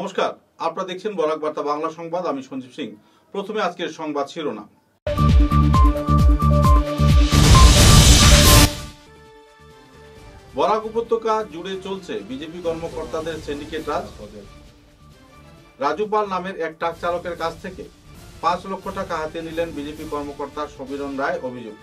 নমস্কার, আপনারা দেখছেন বরাক বার্তা বাংলা সংবাদ। আমি সঞ্জীব সিং। প্রথমে আজকের সংবাদ শিরোনাম। বরাক উপত্যকা জুড়ে চলছে বিজেপি কর্মকর্তাদের সিন্ডিকেট রাজ। রাজুপাল নামের এক ট্রাক চালকের কাছ থেকে 5 লক্ষ টাকা হাতে নিলেন বিজেপি কর্মকর্তা সমীরণ রায়, অভিযোগ।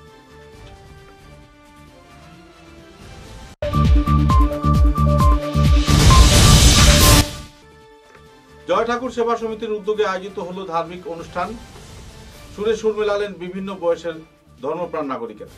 জয় ঠাকুর সেবা সমিতির উদ্যোগে আয়োজিত হলো ধার্মিক অনুষ্ঠান। সুরে সুর মেলালেন বিভিন্ন বয়সের ধর্মপ্রাণ নাগরিকেরা।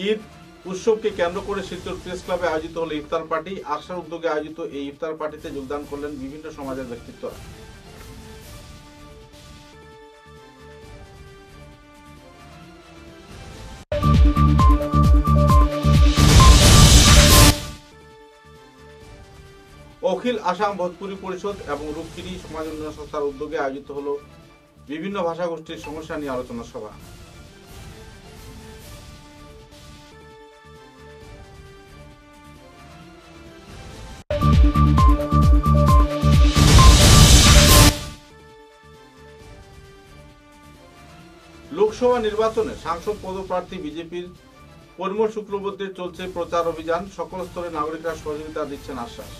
ঈদ উৎসবকে কেন্দ্র করে শিলচর প্রেস ক্লাবে আয়োজিত হলো ইফতার পার্টি। আশার উদ্যোগে আয়োজিত এই ইফতার পার্টিতে যোগদান করলেন বিভিন্ন সমাজের ব্যক্তিত্বরা। অখিল আসাম ভোজপুরি পরিষদ এবং রূপগিরি সমাজ উন্নয়ন সংস্থার উদ্যোগে আয়োজিত হলো বিভিন্ন ভাষাগোষ্ঠীর সমস্যা নিয়ে আলোচনা সভা। লোকসভা নির্বাচনে সাংসদ পদপ্রার্থী বিজেপির পরিমল শুক্রবর্তীর চলছে প্রচার অভিযান। সকল স্তরের নাগরিকরা সহযোগিতা দিচ্ছেন আশ্বাস।